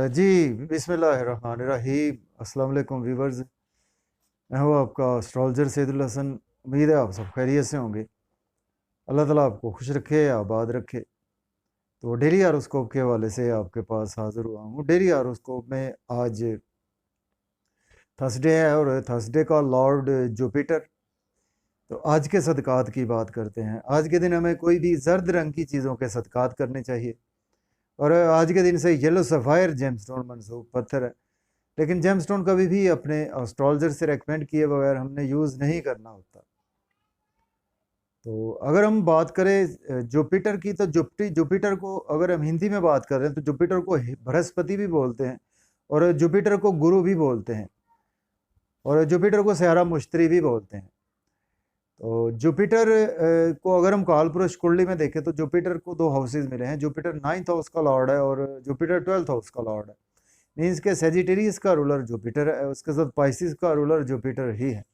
जी, बिस्मिल्लाहिर्रहमानिर्रहीम। अस्सलाम वालेकुम व्यूवर्स। मैं हूँ आपका एस्ट्रोलॉजर सैदुल हसन। उम्मीद है आप सब खैरियत से होंगे। अल्लाह ताला आपको खुश रखे, आबाद रखे। तो डेली हॉरोस्कोप के हवाले से आपके पास हाज़िर हुआ हूँ। डेली हॉरोस्कोप में आज थर्सडे है और थर्सडे का लॉर्ड जुपिटर। तो आज के सदक़ात की बात करते हैं। आज के दिन हमें कोई भी ज़र्द रंग की चीज़ों के सदक़ात करने चाहिए। और आज के दिन से येलो सफ़ायर जेमस्टोन मंसूब पत्थर है, लेकिन जेमस्टोन कभी भी अपने एस्ट्रोलॉजर से रेकमेंड किए बगैर हमने यूज़ नहीं करना होता। तो अगर हम बात करें जुपिटर की, तो जुपिटर को अगर हम हिंदी में बात कर रहे हैं तो जुपिटर को बृहस्पति भी बोलते हैं और जुपिटर को गुरु भी बोलते हैं और जुपिटर को सयारा मुश्तरी भी बोलते हैं। तो जुपिटर को अगर हम काल पुरुष कुंडली में देखें तो जुपिटर को दो हाउसेज मिले हैं। जुपिटर 9th हाउस का लॉर्ड है और जुपिटर 12th हाउस का लॉर्ड है। मीन्स के सेजिटेरियस का रूलर जुपिटर है, उसके साथ पाइसिस का रूलर जुपिटर ही है।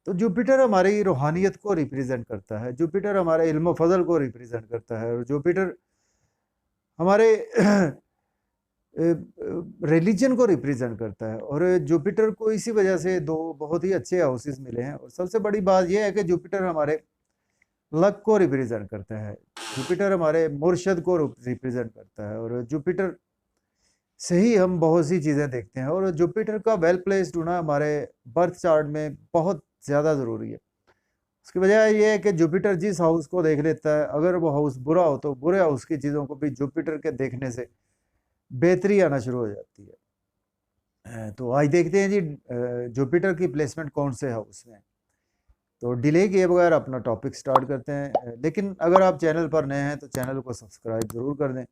तो जुपिटर हमारी रूहानियत को रिप्रेजेंट करता है, जुपिटर हमारे इल्म फजल को रिप्रेजेंट करता है और जुपिटर हमारे रिलीजन को रिप्रेजेंट करता है। और जुपिटर को इसी वजह से दो बहुत ही अच्छे हाउसेस मिले हैं। और सबसे बड़ी बात यह है कि जुपिटर हमारे लक को रिप्रेजेंट करता है, जुपिटर हमारे मुर्शद को रिप्रेजेंट करता है और जुपिटर से ही हम बहुत सी चीज़ें देखते हैं। और जुपिटर का वेल प्लेस्ड होना हमारे बर्थ चार्ट में बहुत ज़्यादा ज़रूरी है। उसकी वजह यह है कि जुपिटर जिस हाउस को देख लेता है, अगर वो हाउस बुरा हो तो बुरे हाउस की चीज़ों को भी जुपिटर के देखने से बेहतरी आना शुरू हो जाती है। तो आज देखते हैं जी जुपिटर की प्लेसमेंट कौन से हाउस में है। तो डिले किए बगैर अपना टॉपिक स्टार्ट करते हैं। लेकिन अगर आप चैनल पर नए हैं तो चैनल को सब्सक्राइब ज़रूर कर दें।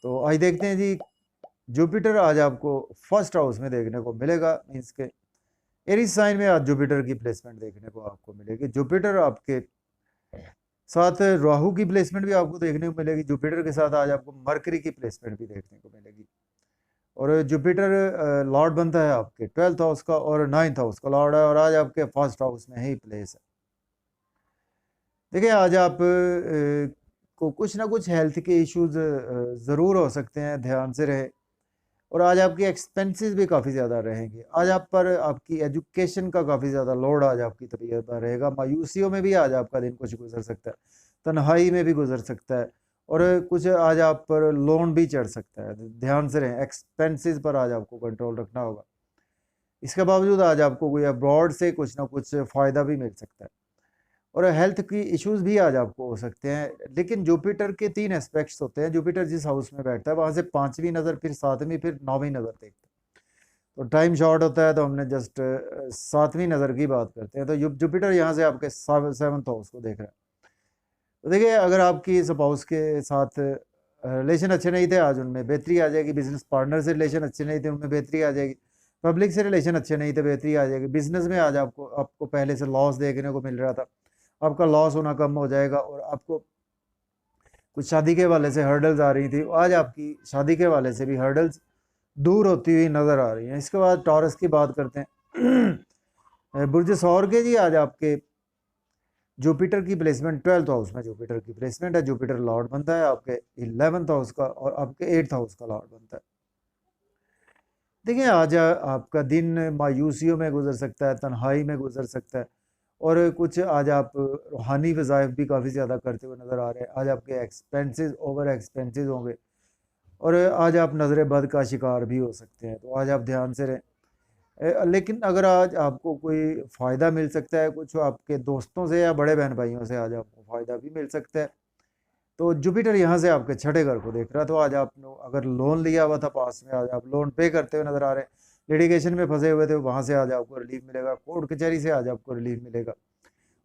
तो आज देखते हैं जी जुपिटर आज आपको फर्स्ट हाउस में देखने को मिलेगा। मीन्स के एरीज साइन में आज जुपिटर की प्लेसमेंट देखने को आपको मिलेगी। जुपिटर आपके साथ राहु की प्लेसमेंट भी आपको देखने को मिलेगी। जुपिटर के साथ आज आपको मरकरी की प्लेसमेंट भी देखने को मिलेगी। और जुपिटर लॉर्ड बनता है आपके 12th हाउस का और 9th हाउस का लॉर्ड है और आज आपके फर्स्ट हाउस में ही प्लेस है। देखिए आज आप को कुछ ना कुछ हेल्थ के इश्यूज ज़रूर हो सकते हैं, ध्यान से रहे। और आज आपकी एक्सपेंसेस भी काफ़ी ज़्यादा रहेंगे। आज आप पर आपकी एजुकेशन का काफ़ी ज़्यादा लोड आज आपकी तबीयत पर रहेगा। मायूसियों में भी आज आपका दिन कुछ गुजर सकता है, तन्हाई में भी गुजर सकता है और कुछ आज आप पर लोन भी चढ़ सकता है। ध्यान से रहें, एक्सपेंसेस पर आज आपको कंट्रोल रखना होगा। इसके बावजूद आज आपको कोई अब्रॉड से कुछ ना कुछ फ़ायदा भी मिल सकता है और हेल्थ की इश्यूज भी आज आपको हो सकते हैं। लेकिन जुपिटर के 3 एस्पेक्ट्स होते हैं। जुपिटर जिस हाउस में बैठता है वहाँ से 5वीं नज़र, फिर 7वीं, फिर 9वीं नज़र देखता है। तो टाइम शॉर्ट होता है तो हमने जस्ट 7वीं नज़र की बात करते हैं। तो जुपिटर यहाँ से आपके 7th हाउस को देख रहा है। तो देखिए अगर आपकी स्पाउस के साथ रिलेशन अच्छे नहीं थे, आज उनमें बेहतरी आ जाएगी। बिजनेस पार्टनर से रिलेशन अच्छे नहीं थे, उनमें बेहतरी आ जाएगी। पब्लिक से रिलेशन अच्छे नहीं थे, बेहतरी आ जाएगी। बिजनेस में आज आपको पहले से लॉस देखने को मिल रहा था, आपका लॉस होना कम हो जाएगा। और आपको कुछ शादी के हवाले से हर्डल्स आ रही थी, आज आपकी शादी के हवाले से भी हर्डल्स दूर होती हुई नज़र आ रही हैं। इसके बाद टॉरस की बात करते हैं। बुर्ज सौर के जी आज आपके जुपिटर की प्लेसमेंट 12th हाउस में जुपिटर की प्लेसमेंट है। जुपिटर लॉर्ड बनता है आपके 11th हाउस का और आपके 8th हाउस का लॉर्ड बनता है। देखिए आज आपका दिन मायूसियों में गुजर सकता है, तन्हाई में गुजर सकता है और कुछ आज आप रूहानी वज़ाइफ भी काफ़ी ज़्यादा करते हुए नज़र आ रहे हैं। आज आपके एक्सपेंसेस ओवर एक्सपेंसेस होंगे और आज आप नज़र बद का शिकार भी हो सकते हैं। तो आज आप ध्यान से रहें। लेकिन अगर आज आपको कोई फ़ायदा मिल सकता है, कुछ आपके दोस्तों से या बड़े बहन भाइयों से आज आपको फ़ायदा भी मिल सकता है। तो जुपिटर यहाँ से आपके छठे घर को देख रहा है। तो आज आपने अगर लोन लिया हुआ था पास में, आज आप लोन पे करते हुए नज़र आ रहे हैं। लिटिगेशन में फंसे हुए थे, वहाँ से आज आपको रिलीफ मिलेगा। कोर्ट कचहरी से आज आपको रिलीफ मिलेगा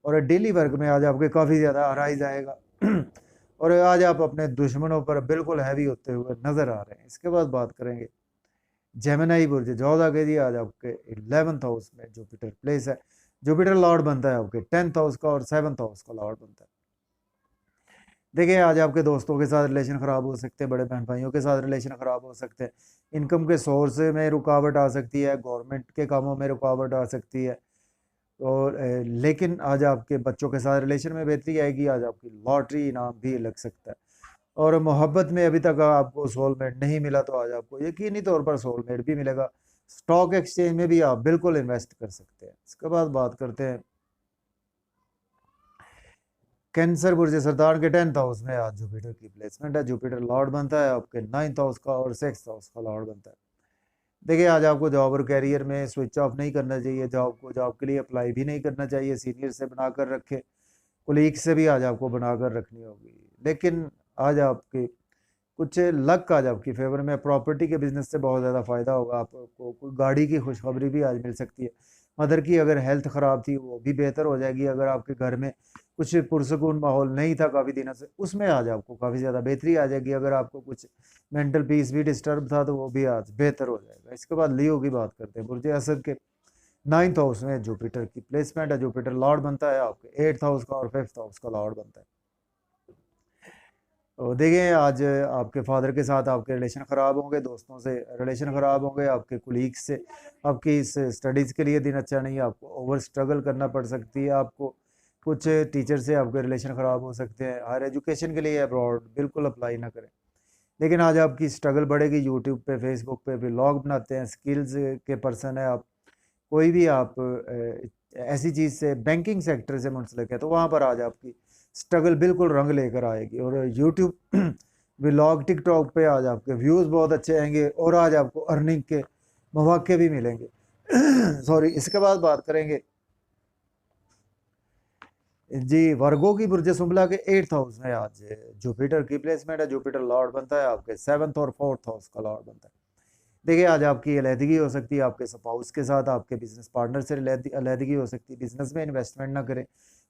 और डेली वर्क में आज आपके काफ़ी ज़्यादा अराइज आएगा। और आज आप अपने दुश्मनों पर बिल्कुल हैवी होते हुए नज़र आ रहे हैं। इसके बाद बात करेंगे जेमिनी बुर्ज जोधा के जी। आज आपके 11th हाउस में जुपिटर प्लेस है। जुपिटर लॉर्ड बनता है आपके 10th हाउस का और 7th हाउस का लॉर्ड बनता है। देखिए आज आपके दोस्तों के साथ रिलेशन ख़राब हो सकते हैं, बड़े बहन भाइयों के साथ रिलेशन ख़राब हो सकते हैं। इनकम के सोर्स में रुकावट आ सकती है, गवर्नमेंट के कामों में रुकावट आ सकती है। और लेकिन आज आपके बच्चों के साथ रिलेशन में बेहतरी आएगी। आज आपकी लॉटरी इनाम भी लग सकता है और मोहब्बत में अभी तक आपको सोलमेट नहीं मिला तो आज आपको यकीनी तौर पर सोलमेट भी मिलेगा। स्टॉक एक्सचेंज में भी आप बिल्कुल इन्वेस्ट कर सकते हैं। इसके बाद बात करते हैं कैंसर बुर्ज सरदार के 10th हाउस में आज जुपिटर की प्लेसमेंट है। जुपिटर लॉर्ड बनता है आपके 9th हाउस का और 6th हाउस का लॉर्ड बनता है। देखिए आज आपको जॉब और कैरियर में स्विच ऑफ नहीं करना चाहिए, जॉब के लिए अप्लाई भी नहीं करना चाहिए। सीनियर से बनाकर रखे, कोलीग से भी आज आपको बनाकर रखनी होगी। लेकिन आज आपके कुछ लक आज आपकी फेवर में, प्रॉपर्टी के बिजनेस से बहुत ज़्यादा फायदा होगा आपको। कोई गाड़ी की खुशखबरी भी आज मिल सकती है। मदर की अगर हेल्थ ख़राब थी वो भी बेहतर हो जाएगी। अगर आपके घर में कुछ पुरसकून माहौल नहीं था काफ़ी दिनों से, उसमें आज आपको काफ़ी ज़्यादा बेहतरी आ जाएगी। अगर आपको कुछ मेंटल पीस भी डिस्टर्ब था तो वो भी आज बेहतर हो जाएगा। इसके बाद लियो की बात करते हैं। बुर्ज असद के 9th हाउस में जुपिटर की प्लेसमेंट है। जुपिटर लॉर्ड बनता है आपके 8th हाउस का और 5th हाउस का लॉर्ड बनता है। तो देखिए आज आपके फादर के साथ आपके रिलेशन ख़राब होंगे, दोस्तों से रिलेशन ख़राब होंगे, आपके कुलीग्स से। आपकी इस स्टडीज़ के लिए दिन अच्छा नहीं है, आपको ओवर स्ट्रगल करना पड़ सकती है। आपको कुछ टीचर से आपके रिलेशन ख़राब हो सकते हैं। हायर एजुकेशन के लिए अब्रॉड बिल्कुल अप्लाई ना करें। लेकिन आज आपकी स्ट्रगल बढ़ेगी। यूट्यूब पे, फेसबुक पे व्लॉग बनाते हैं, स्किल्स के पर्सन है आप, कोई भी आप ऐसी चीज़ से बैंकिंग सेक्टर से मुंसलिक है तो वहाँ पर आज आपकी स्ट्रगल बिल्कुल रंग लेकर आएगी। और यूट्यूब व्लॉग, टिकटॉक पे आज आपके व्यूज़ बहुत अच्छे आएंगे और आज आपको अर्निंग के मौके भी मिलेंगे। सॉरी। इसके बाद बात करेंगे जी वर्गो की बुर्ज सुंबला के 8th हाउस में आज जुपिटर की प्लेसमेंट है। जुपिटर लॉर्ड बनता है आपके 7th और 4th हाउस का लॉर्ड बनता है। देखिए आज आपकी अलहदगी हो सकती है आपके स्पाउस के साथ, आपके बिजनेस पार्टनर से अलहदगी हो सकती है। बिजनेस में इन्वेस्टमेंट ना करें।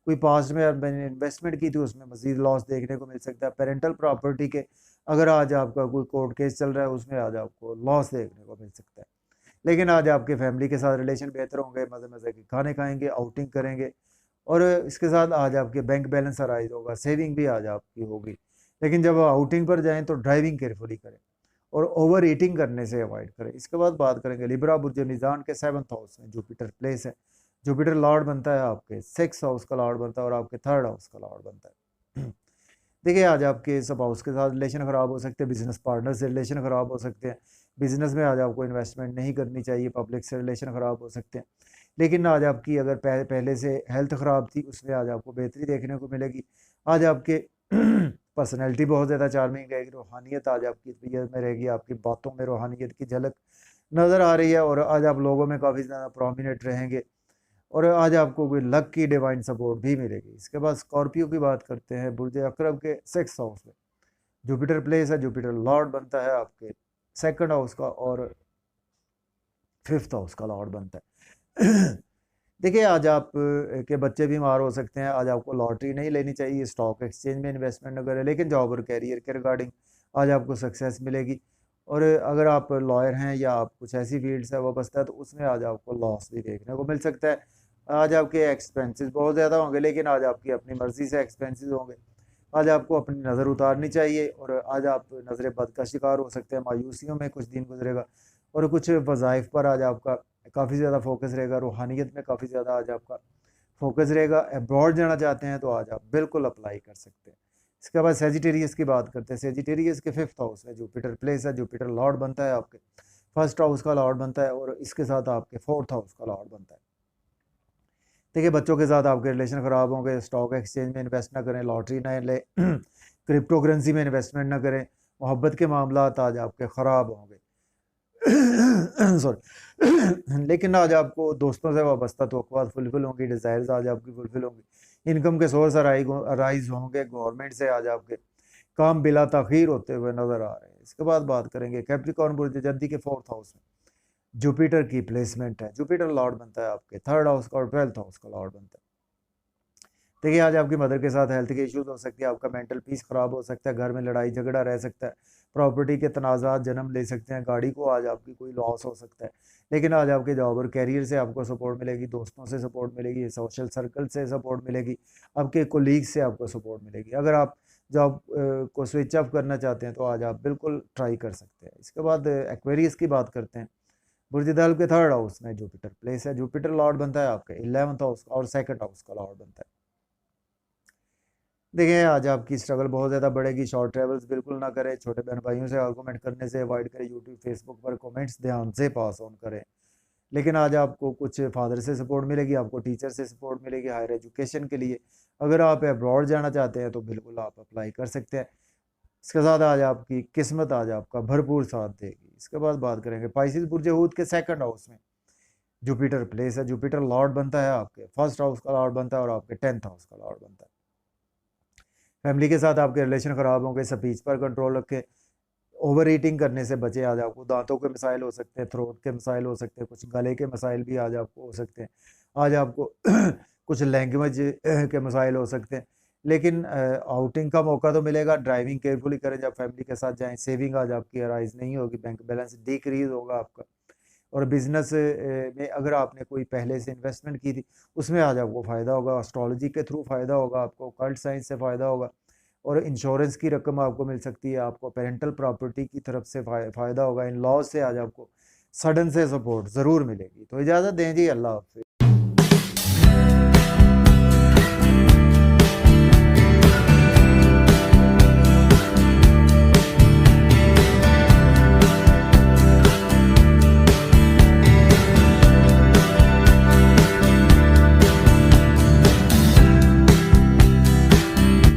कोई पास्ट में मैंने इन्वेस्टमेंट की थी उसमें मजीद लॉस देखने को मिल सकता है। पेरेंटल प्रॉपर्टी के अगर आज आपका कोई कोर्ट केस चल रहा है उसमें आज आपको लॉस देखने को मिल सकता है। लेकिन आज आपके फैमिली के साथ रिलेशन बेहतर होंगे, मज़े मज़े के खाने खाएंगे, आउटिंग करेंगे। और इसके साथ आज आपके बैंक बैलेंस अराइज होगा, सेविंग भी आज आपकी होगी। लेकिन जब आउटिंग पर जाएं तो ड्राइविंग केयरफुली करें और ओवर ईटिंग करने से अवॉइड करें। इसके बाद बात करेंगे लिब्रा बुर्ज मीज़ान के 7th हाउस में जुपिटर प्लेस है। जुपिटर लॉर्ड बनता है आपके 6th हाउस का लॉर्ड बनता है और आपके 3rd हाउस का लॉर्ड बनता है। देखिए आज आपके स्पाउस के साथ रिलेशन ख़राब हो सकते हैं, बिजनेस पार्टनर से रिलेशन ख़राब हो सकते हैं। बिजनेस में आज आपको इन्वेस्टमेंट नहीं करनी चाहिए, पब्लिक से रिलेशन ख़राब हो सकते हैं। लेकिन आज आपकी अगर पहले से हेल्थ ख़राब थी उसमें आज आपको बेहतरी देखने को मिलेगी। आज आपके पर्सनैलिटी बहुत ज़्यादा चार्मिंग रहेगी, रूहानियत आज आपकी तबीयत में रहेगी, आपकी बातों में रूहानियत की झलक नज़र आ रही है और आज आप लोगों में काफ़ी ज़्यादा प्रोमिनेंट रहेंगे और आज आपको कोई लक की डिवाइन सपोर्ट भी मिलेगी। इसके बाद स्कॉर्पियो की बात करते हैं। बुर्ज अकरब के 6th हाउस में जुपिटर प्लेस है। जुपिटर लॉर्ड बनता है आपके 2nd हाउस का और 5th हाउस का लॉर्ड बनता है। देखिए आज आप के बच्चे बीमार हो सकते हैं। आज आपको लॉटरी नहीं लेनी चाहिए, स्टॉक एक्सचेंज में इन्वेस्टमेंट न करें। लेकिन जॉब और कैरियर के रिगार्डिंग आज आपको सक्सेस मिलेगी। और अगर आप लॉयर हैं या आप कुछ ऐसी फील्ड से वाबस्ता है तो उसमें आज आपको लॉस भी देखने को मिल सकता है। आज आपके एक्सपेंसेस बहुत ज़्यादा होंगे लेकिन आज आपकी अपनी मर्ज़ी से एक्सपेंसेस होंगे। आज आपको अपनी नज़र उतारनी चाहिए और आज आप नज़र बद का शिकार हो सकते हैं। मायूसियों में कुछ दिन गुजरेगा और कुछ वज़ाइफ पर आज आपका काफ़ी ज़्यादा फोकस रहेगा। रूहानियत में काफ़ी ज़्यादा आज आपका फोकस रहेगा। अब्रॉड जाना चाहते हैं तो आज आप बिल्कुल अप्लाई कर सकते हैं। इसके बाद सेजिटेरियस की बात करते हैं। सेजिटेरियस के 5th हाउस में जुपिटर प्लेस है। जुपिटर लॉर्ड बनता है आपके 1st हाउस का लॉर्ड बनता है और इसके साथ आपके 4th हाउस का लॉर्ड बनता है। देखिए बच्चों के साथ आपके रिलेशन ख़राब होंगे। स्टॉक एक्सचेंज में इन्वेस्ट ना करें, लॉटरी ना ले, क्रिप्टो करेंसी में इन्वेस्टमेंट ना करें। मोहब्बत के मामला आज आपके ख़राब होंगे। सॉरी। लेकिन आज आपको दोस्तों से वाबस्ता तवक्कुआत फुलफिल होंगी, डिज़ायर्स आज आपकी फुलफिल होंगी। इनकम के सोर्स अराइज होंगे। गवर्नमेंट से आज आपके काम बिला ताखीर होते हुए नज़र आ रहे हैं। इसके बाद बात करेंगे कैप्रिकॉर्न बुर्ज जद्दी के 4th हाउस में जुपिटर की प्लेसमेंट है। जुपिटर लॉर्ड बनता है आपके 3rd हाउस का और 12th हाउस का लॉर्ड बनता है। देखिए आज आपकी मदर के साथ हेल्थ के इश्यूज हो सकते हैं। आपका मेंटल पीस ख़राब हो सकता है, घर में लड़ाई झगड़ा रह सकता है, प्रॉपर्टी के तनाज़ात जन्म ले सकते हैं, गाड़ी को आज आपकी कोई लॉस हो सकता है। लेकिन आज आपके जॉब और कैरियर से आपको सपोर्ट मिलेगी, दोस्तों से सपोर्ट मिलेगी, सोशल सर्कल से सपोर्ट मिलेगी, आपके कोलीग्स से आपको सपोर्ट मिलेगी। अगर आप जॉब को स्विच ऑफ करना चाहते हैं तो आज आप बिल्कुल ट्राई कर सकते हैं। इसके बाद एक्वेरियस की बात करते हैं। बुर्ज दल के 3rd हाउस में जुपिटर प्लेस है। जुपिटर लॉर्ड बनता है आपके 11th हाउस और 2nd हाउस का लॉर्ड बनता है। देखिए आज आपकी स्ट्रगल बहुत ज़्यादा बढ़ेगी, शॉर्ट ट्रैवल्स बिल्कुल ना करें, छोटे बहन भाइयों से आर्गूमेंट करने से अवॉइड करें, यूट्यूब फेसबुक पर कमेंट्स ध्यान से पास ऑन करें। लेकिन आज आपको कुछ फादर से सपोर्ट मिलेगी, आपको टीचर से सपोर्ट मिलेगी हायर एजुकेशन के लिए। अगर आप अब्रॉड जाना चाहते हैं तो बिल्कुल आप अप्लाई कर सकते हैं। इसके साथ आज आपकी किस्मत आज आपका भरपूर साथ देगी। इसके बाद बात करेंगे पाइसिस बुर्ज हूत के सेकंड हाउस में जुपिटर प्लेस है। जुपिटर लॉर्ड बनता है आपके फर्स्ट हाउस का लॉर्ड बनता है और आपके 10th हाउस का लॉर्ड बनता है। फैमिली के साथ आपके रिलेशन खराब होंगे, स्पीच पर कंट्रोल रखें, ओवर ईटिंग करने से बचे। आज आपको दांतों के मसाइल हो सकते हैं, थ्रोट के मसाइल हो सकते हैं, कुछ गले के मसाइल भी आज आपको हो सकते हैं। आज आपको कुछ लैंग्वेज के मसाइल हो सकते हैं। लेकिन आउटिंग का मौका तो मिलेगा। ड्राइविंग केयरफुली करें जब फैमिली के साथ जाएं। सेविंग आज आपकी अराइज नहीं होगी, बैंक बैलेंस डिक्रीज होगा आपका। और बिजनेस में अगर आपने कोई पहले से इन्वेस्टमेंट की थी उसमें आज आपको फ़ायदा होगा। एस्ट्रोलॉजी के थ्रू फ़ायदा होगा आपको, कल्ट साइंस से फ़ायदा होगा। और इंश्योरेंस की रकम आपको मिल सकती है, आपको पेरेंटल प्रॉपर्टी की तरफ से फ़ायदा होगा। इन लॉज से आज आपको सडन से सपोर्ट ज़रूर मिलेगी। तो इजाज़त दें जी, अल्लाह हाफ़िज़।